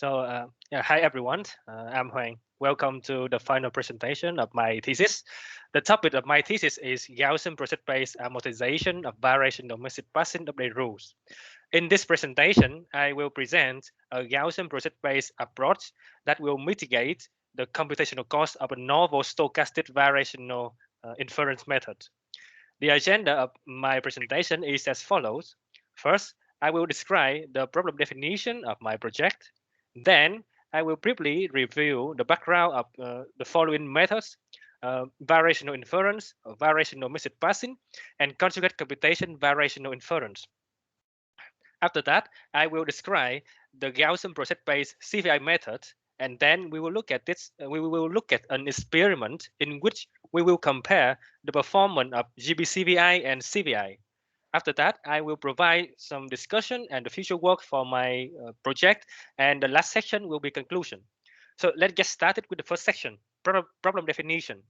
Yeah, hi everyone. I'm Hoang. Welcome to the final presentation of my thesis. The topic of my thesis is Gaussian process-based amortization of variational message passing update rules. In this presentation, I will present a Gaussian process-based approach that will mitigate the computational cost of a novel stochastic variational inference method. The agenda of my presentation is as follows. First, I will describe the problem definition of my project. Then, I will briefly review the background of the following methods: variational inference, variational message passing, and conjugate computation variational inference. After that, I will describe the Gaussian process-based CVI method, and then we will look at this. We will look at an experiment in which we will compare the performance of GBCVI and CVI. After that, I will provide some discussion and the future work for my project, and the last section will be conclusion. So let's get started with the first section, problem definition.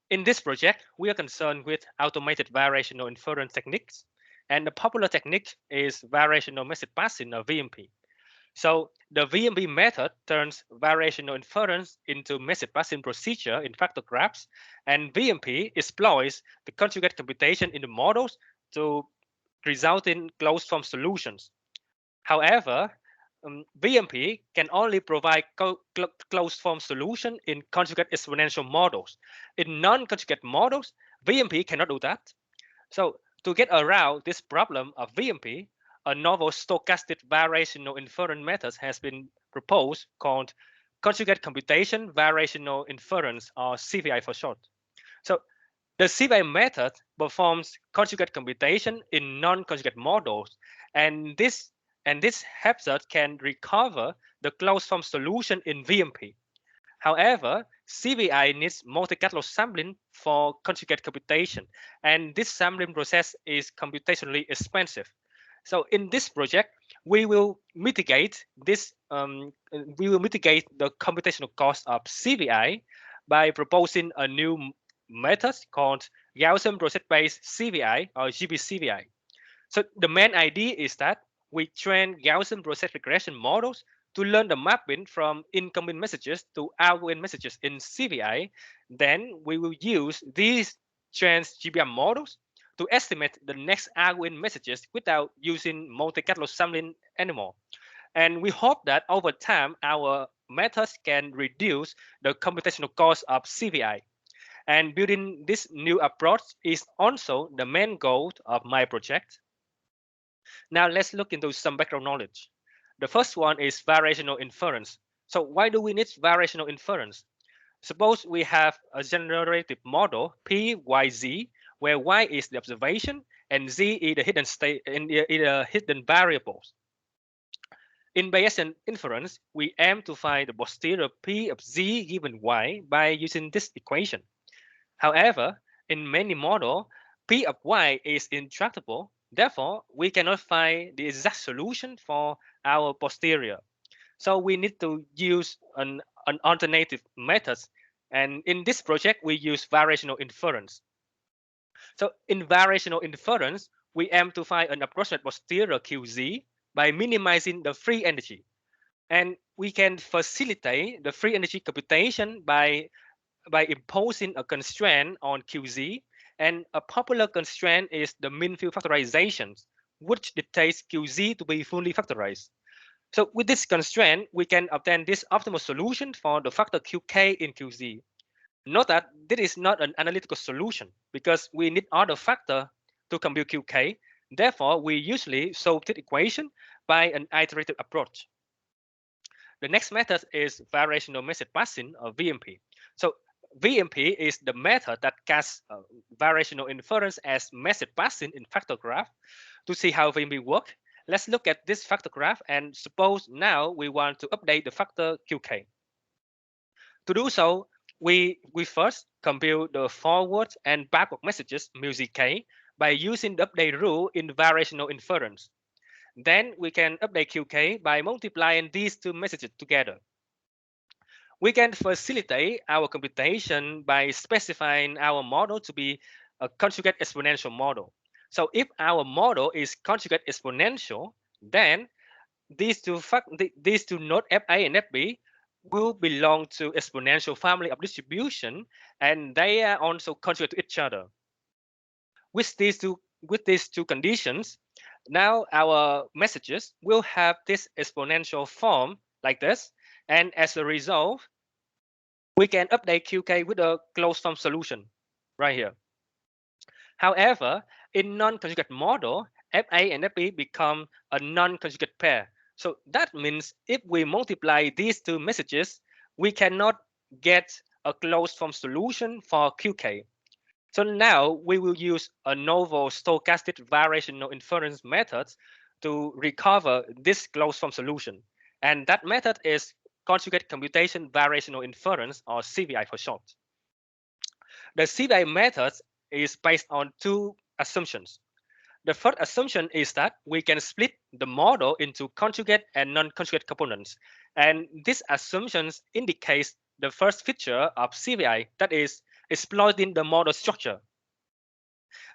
In this project, we are concerned with automated variational inference techniques, and the popular technique is variational message passing or VMP. So the VMP method turns variational inference into message passing procedure in factor graphs, and VMP exploits the conjugate computation in the models to result in closed form solutions. However, VMP can only provide closed form solution in conjugate exponential models. In non-conjugate models, VMP cannot do that. So to get around this problem of VMP, a novel stochastic variational inference method has been proposed called conjugate computation variational inference, or CVI for short. So the CVI method performs conjugate computation in non-conjugate models, and this method can recover the closed form solution in VMP. However, CVI needs multi-catalog sampling for conjugate computation, and this sampling process is computationally expensive. So in this project, we will mitigate this. We will mitigate the computational cost of CVI by proposing a new method called Gaussian process-based CVI, or GBCVI. So the main idea is that we train Gaussian process regression models to learn the mapping from incoming messages to outgoing messages in CVI. Then we will use these trained GBM models to estimate the next outgoing messages without using multi-catalog sampling anymore. And we hope that over time, our methods can reduce the computational cost of CVI. And building this new approach is also the main goal of my project. Now let's look into some background knowledge. The first one is variational inference. So why do we need variational inference? Suppose we have a generative model P, Y, Z, where Y is the observation and Z is the hidden state in the hidden variables. In Bayesian inference, we aim to find the posterior P of Z given Y by using this equation. However, in many models, P of Y is intractable. Therefore, we cannot find the exact solution for our posterior. So we need to use an alternative method. And in this project, we use variational inference. So in variational inference, we aim to find an approximate posterior QZ by minimizing the free energy. And we can facilitate the free energy computation by imposing a constraint on QZ, and a popular constraint is the mean field factorization, which dictates QZ to be fully factorized. So with this constraint, we can obtain this optimal solution for the factor QK in QZ. Note that this is not an analytical solution because we need other factor to compute QK. Therefore, we usually solve this equation by an iterative approach. The next method is variational message passing, or VMP. So VMP is the method that casts variational inference as message passing in factor graph. To see how VMP works, let's look at this factor graph and suppose now we want to update the factor QK. To do so, we first compute the forward and backward messages mu_zk by using the update rule in variational inference. Then we can update QK by multiplying these two messages together. We can facilitate our computation by specifying our model to be a conjugate exponential model. So if our model is conjugate exponential, then these two nodes fa and fb will belong to exponential family of distribution, and they are also conjugate to each other. With these two conditions, now our messages will have this exponential form like this, and as a result, we can update QK with a closed form solution right here. However, in non-conjugate model, FA and FB become a non-conjugate pair. So that means if we multiply these two messages, we cannot get a closed form solution for QK. So now we will use a novel stochastic variational inference method to recover this closed form solution. And that method is conjugate computation variational inference, or CVI for short. The CVI method is based on two assumptions. The first assumption is that we can split the model into conjugate and non-conjugate components. And this assumption indicates the first feature of CVI, that is exploiting the model structure.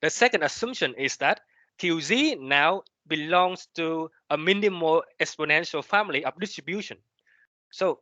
The second assumption is that QZ now belongs to a minimal exponential family of distribution. So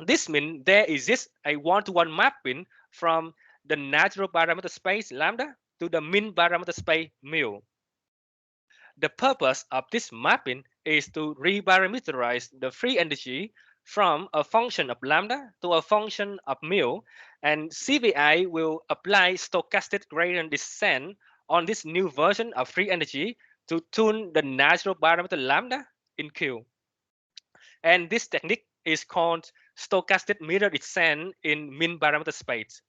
this means there exists a one-to-one mapping from the natural parameter space lambda to the mean parameter space mu. The purpose of this mapping is to reparameterize the free energy from a function of lambda to a function of mu, and CVI will apply stochastic gradient descent on this new version of free energy to tune the natural parameter lambda in Q. And this technique is called stochastic mirror descent in mean parameter space.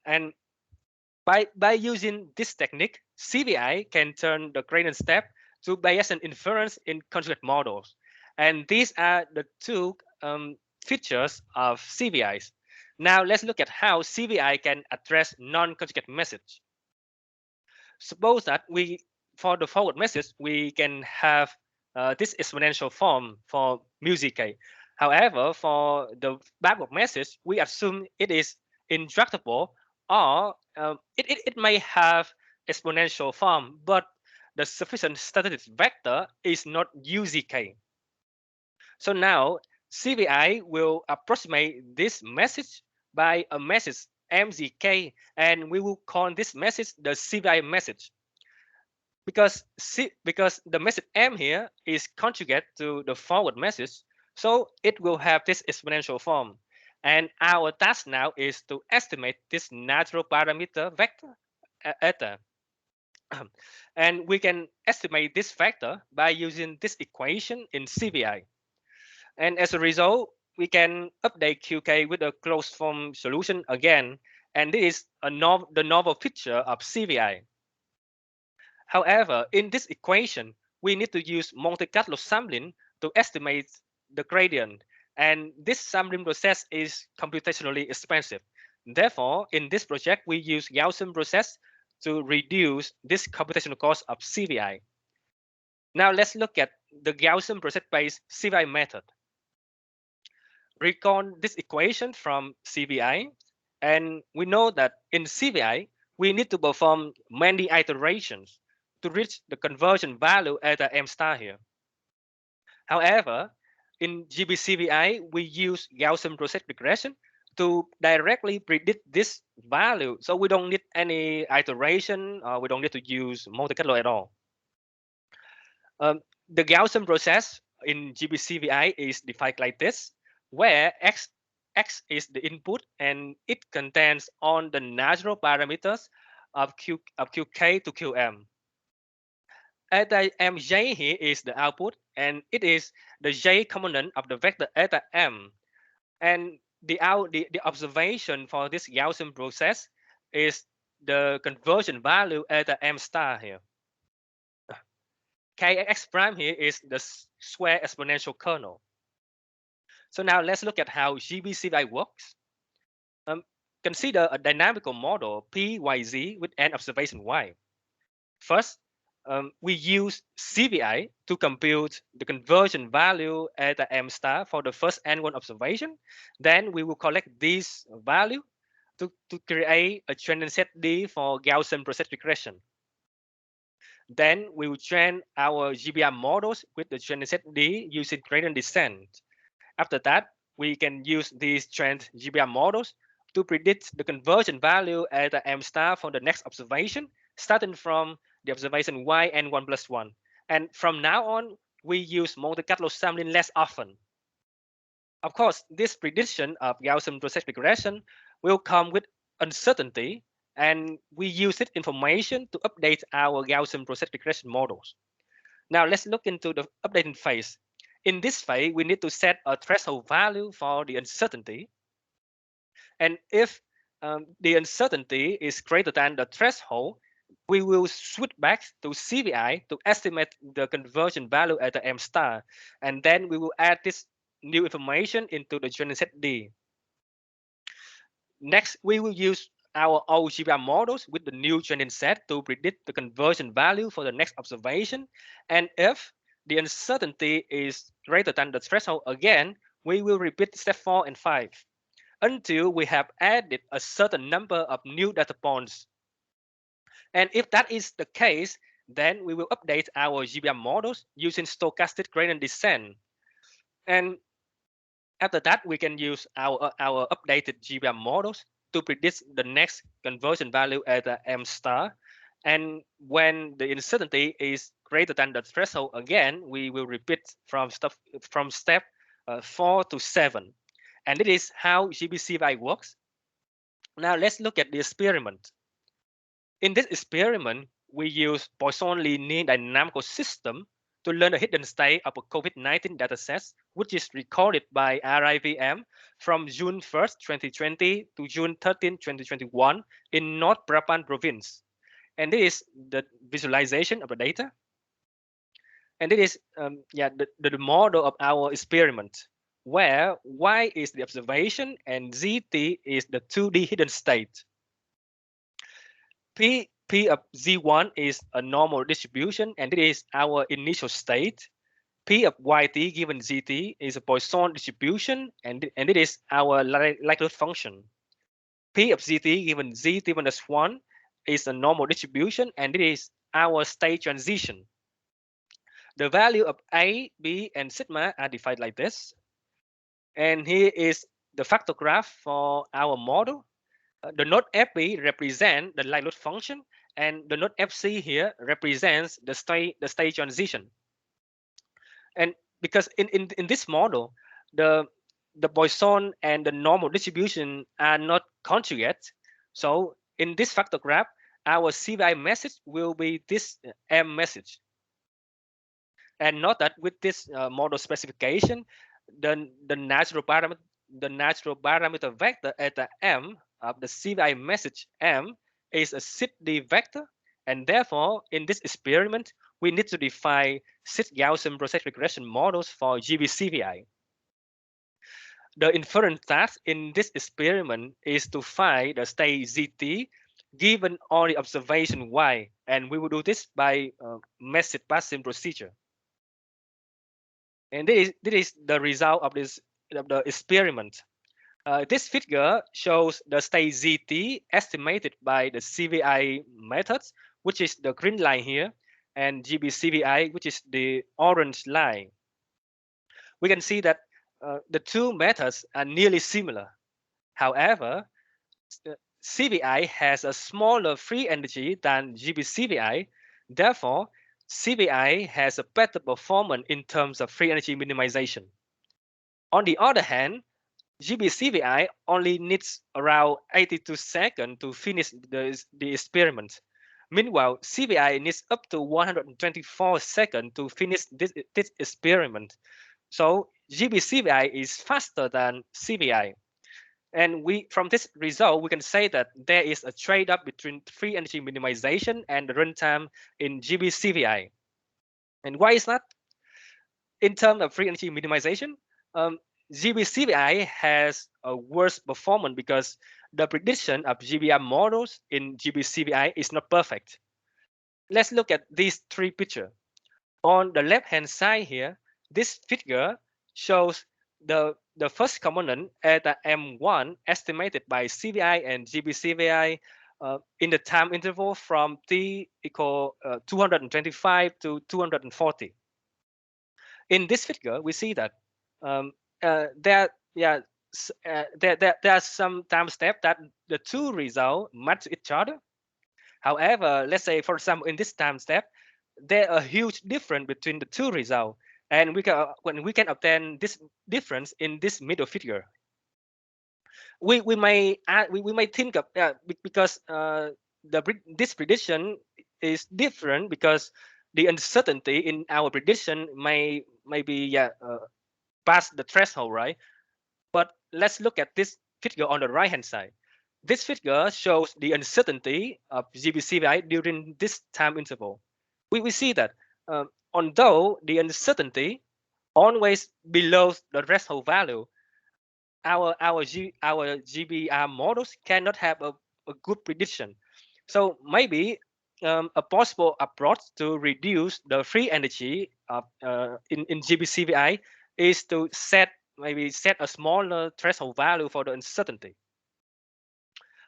And by using this technique, CVI can turn the gradient step to Bayesian inference in conjugate models. And these are the two features of CVIs. Now let's look at how CVI can address non-conjugate message. Suppose that for the forward message, we can have this exponential form for music k. However, for the backward message, we assume it is intractable, or it may have exponential form, but the sufficient statistic vector is not UZK. So now CVI will approximate this message by a message MZK, and we will call this message the CVI message. Because the message M here is conjugate to the forward message, so it will have this exponential form. And our task now is to estimate this natural parameter vector eta. And we can estimate this vector by using this equation in CVI. And as a result, we can update QK with a closed form solution again. And this is the novel feature of CVI. However, in this equation, we need to use Monte Carlo sampling to estimate the gradient. And this sampling process is computationally expensive. Therefore, in this project, we use Gaussian process to reduce this computational cost of CVI. Now let's look at the Gaussian process-based CVI method. Recall this equation from CVI, and we know that in CVI, we need to perform many iterations to reach the conversion value at the M star here. However, in GBCVI, we use Gaussian process regression to directly predict this value. So we don't need any iteration, we don't need to use Monte Carlo at all. The Gaussian process in GBCVI is defined like this, where x is the input and it contains all the natural parameters of qk to qm. Eta mj here is the output, and it is the j component of the vector eta m. And the observation for this Gaussian process is the conversion value eta m star here. Kx prime here is the square exponential kernel. So now let's look at how GBCVI works. Consider a dynamical model PYZ with n observation y. First, we use CVI to compute the conversion value at the M star for the first N1 observation. Then we will collect this value to create a training set D for Gaussian process regression. Then we will train our GBR models with the training set D using gradient descent. After that, we can use these trained GBR models to predict the conversion value at the M star for the next observation, starting from the observation yn1 plus 1. And from now on, we use Monte Carlo sampling less often. Of course, this prediction of Gaussian process regression will come with uncertainty, and we use this information to update our Gaussian process regression models. Now let's look into the updating phase. In this phase, we need to set a threshold value for the uncertainty. And if the uncertainty is greater than the threshold, we will switch back to CVI to estimate the conversion value at the M star. And then we will add this new information into the training set D. Next, we will use our old GPR models with the new training set to predict the conversion value for the next observation. And if the uncertainty is greater than the threshold again, we will repeat step 4 and 5 until we have added a certain number of new data points. And if that is the case, then we will update our GPR models using stochastic gradient descent. And after that, we can use our updated GPR models to predict the next conversion value at the M star. And when the uncertainty is greater than the threshold again, we will repeat from step 4 to 7. And this is how GBCVI works. Now let's look at the experiment. In this experiment, we use Poisson linear dynamical system to learn the hidden state of a COVID-19 dataset, which is recorded by RIVM from June 1st, 2020 to June 13, 2021 in North Brabant province. And this is the visualization of the data. And it is the model of our experiment, where Y is the observation and ZT is the 2D hidden state. P of Z1 is a normal distribution, and it is our initial state. P of YT given ZT is a Poisson distribution, and it is our likelihood function. P of ZT given ZT minus 1 is a normal distribution, and it is our state transition. The value of A, B, and sigma are defined like this. And here is the factor graph for our model. The node FB represents the likelihood function, and the node FC here represents the state transition. And because in this model, the Poisson and the normal distribution are not conjugate, so in this factor graph, our CVI message will be this M message. And note that with this model specification, the natural parameter vector at the M of the CVI message M is a SID vector, and therefore in this experiment we need to define SID Gaussian process regression models for GBCVI. The inference task in this experiment is to find the state ZT given only observation Y, and we will do this by message passing procedure. And this is the result of the experiment. This figure shows the state ZT estimated by the CVI methods, which is the green line here, and GBCVI, which is the orange line. We can see that the two methods are nearly similar. However, CVI has a smaller free energy than GBCVI. Therefore, CVI has a better performance in terms of free energy minimization. On the other hand, GBCVI only needs around 82 seconds to finish the experiment. Meanwhile, CVI needs up to 124 seconds to finish this experiment. So GBCVI is faster than CVI. And from this result, we can say that there is a trade-off between free energy minimization and the runtime in GBCVI. And why is that? In terms of free energy minimization, GBCVI has a worse performance because the prediction of GBR models in GBCVI is not perfect. Let's look at these three pictures. On the left-hand side here, this figure shows the first component at the M1 estimated by CVI and GBCVI in the time interval from t equal 225 to 240. In this figure, we see that there, yeah, there are some time steps that the two results match each other. However, let's say, for example, in this time step, there are huge difference between the two results, and when we can obtain this difference in this middle figure, we may we may think of because this prediction is different because the uncertainty in our prediction may be past the threshold, right? But let's look at this figure on the right hand side. This figure shows the uncertainty of GBCVI during this time interval. We see that although the uncertainty always below the threshold value, our GBR models cannot have a good prediction. So maybe a possible approach to reduce the free energy of in GBCVI is to maybe set a smaller threshold value for the uncertainty.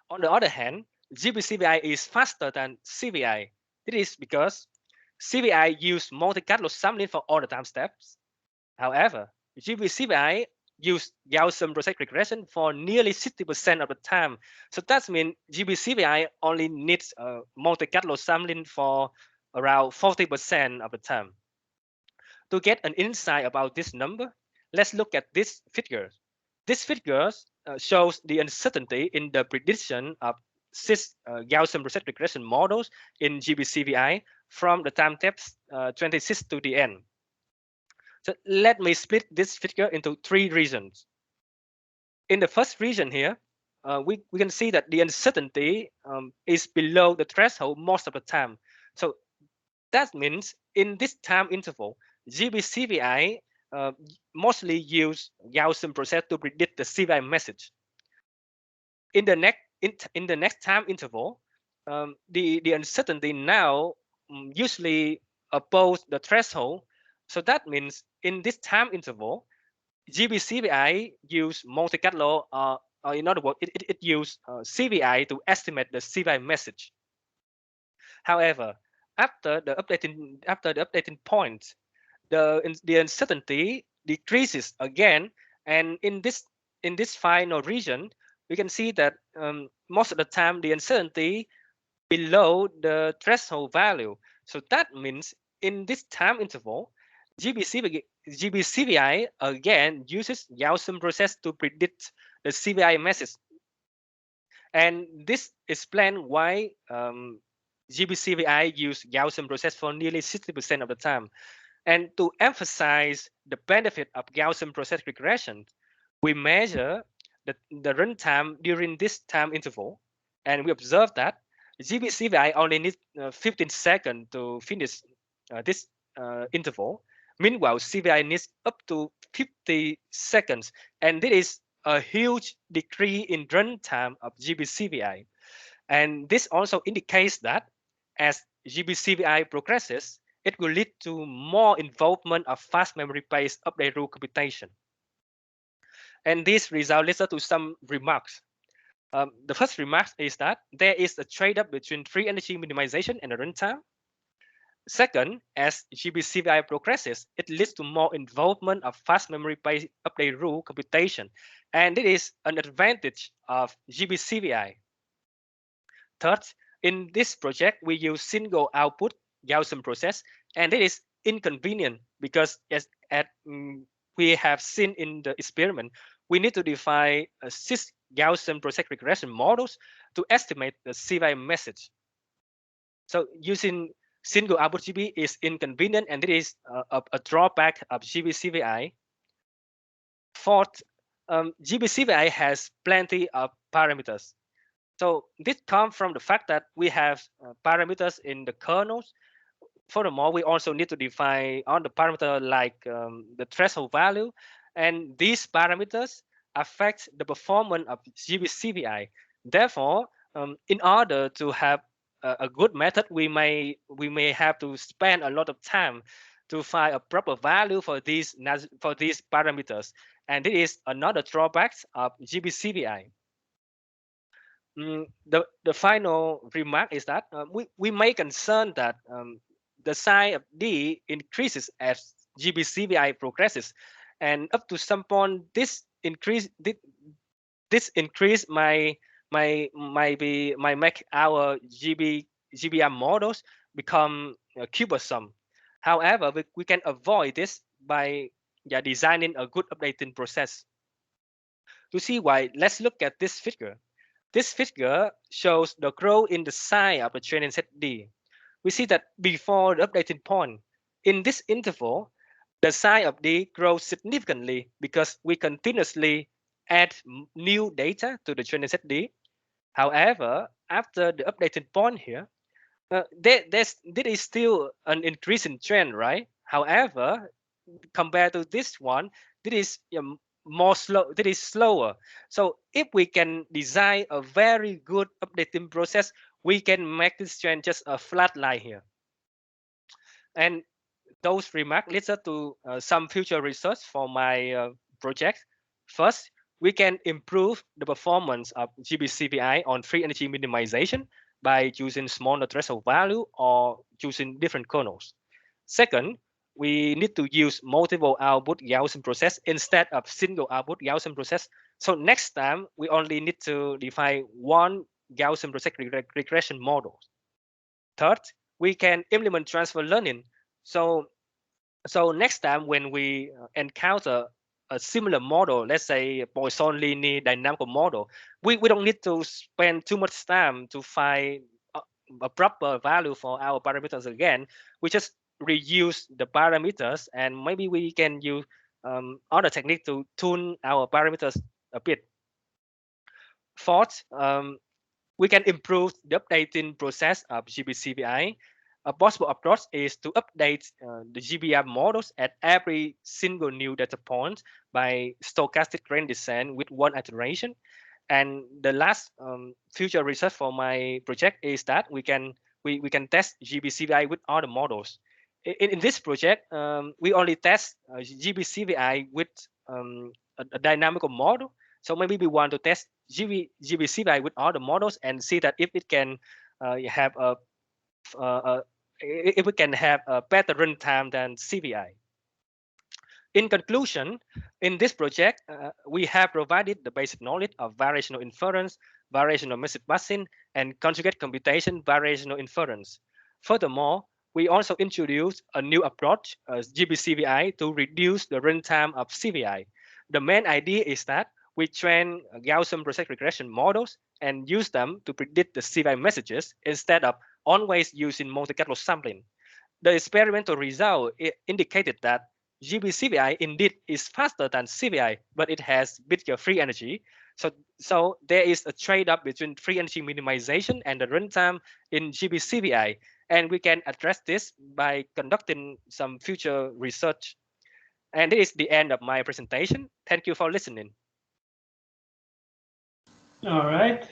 On the other hand, GBCVI is faster than CVI. It is because CVI use multi-catalog sampling for all the time steps. However, GBCVI use Gaussian process regression for nearly 60% of the time. So that means GBCVI only needs multi-catalog sampling for around 40% of the time. To get an insight about this number, let's look at this figure. This figure shows the uncertainty in the prediction of six Gaussian process regression models in GBCVI from the time steps 26 to the end. So let me split this figure into three regions. In the first region here, we can see that the uncertainty is below the threshold most of the time. So that means in this time interval, GBCVI mostly use Gaussian process to predict the CVI message. In the next time interval, the uncertainty now usually above the threshold. So that means in this time interval, GBCVI use multi-catalog, or in other words, it use CVI to estimate the CVI message. However, after the updating point, the uncertainty decreases again, and in this final region, we can see that most of the time the uncertainty below the threshold value. So that means in this time interval, GBCVI again uses Gaussian process to predict the CVI message. And this explains why GBCVI use Gaussian process for nearly 60% of the time. And to emphasize the benefit of Gaussian process regression, we measure the runtime during this time interval, and we observe that GBCVI only needs 15 seconds to finish this interval. Meanwhile, CVI needs up to 50 seconds, and this is a huge decrease in runtime of GBCVI. And this also indicates that as GBCVI progresses, it will lead to more involvement of fast memory-based update rule computation. And this result leads us to some remarks. The first remark is that there is a trade-off between free energy minimization and the runtime. Second, as GBCVI progresses, it leads to more involvement of fast memory-based update rule computation, and it is an advantage of GBCVI. Third, in this project, we use single output Gaussian process, and it is inconvenient because as we have seen in the experiment, we need to define 6 Gaussian process regression models to estimate the CVI message. So using single output GB is inconvenient, and it is a drawback of GBCVI. Fourth, GBCVI has plenty of parameters. So this comes from the fact that we have parameters in the kernels. Furthermore, we also need to define all the parameters like the threshold value, and these parameters affect the performance of GBCVI. Therefore, in order to have a good method, we may have to spend a lot of time to find a proper value for these parameters, and this is another drawback of GBCVI. The final remark is that we may concern that the size of D increases as GBCVI progresses, and up to some point this increase might make our GBM models become cumbersome. However, we can avoid this by designing a good updating process. To see why, let's look at this figure. This figure shows the growth in the size of the training set D. We see that before the updating point, in this interval, the size of D grows significantly because we continuously add new data to the training set D. However, after the updating point here, there is still an increasing trend, right? However, compared to this one, this is more slow. This is slower. So if we can design a very good updating process, we can make this trend just a flat line here. And those remarks leads us to some future research for my project. First, we can improve the performance of GBCVI on free energy minimization by using smaller threshold value or choosing different kernels. Second, we need to use multiple output Gaussian process instead of single output Gaussian process. So next time we only need to define one Gaussian process regression model. Third, we can implement transfer learning. So next time when we encounter a similar model, let's say a Poisson linear dynamical model, we don't need to spend too much time to find a proper value for our parameters again. We just reuse the parameters, and maybe we can use other technique to tune our parameters a bit. Fourth, we can improve the updating process of GBCVI. A possible approach is to update the GBM models at every single new data point by stochastic range descent with one iteration. And the last future research for my project is that we can test GBCVI with other models. In this project, we only test GBCVI with a dynamical model. So maybe we want to test GBCVI with other models and see that if it can have a if we can have a better runtime than CVI. In conclusion, in this project, we have provided the basic knowledge of variational inference, variational message busing, and conjugate computation variational inference. Furthermore, we also introduced a new approach, GBCVI, to reduce the runtime of CVI. The main idea is that we train Gaussian process regression models and use them to predict the CVI messages instead of always using multi-catalog sampling. The experimental result indicated that GBCVI indeed is faster than CVI, but it has bigger free energy. So there is a trade-off between free energy minimization and the runtime in GBCVI, and we can address this by conducting some future research. And this is the end of my presentation. Thank you for listening. All right.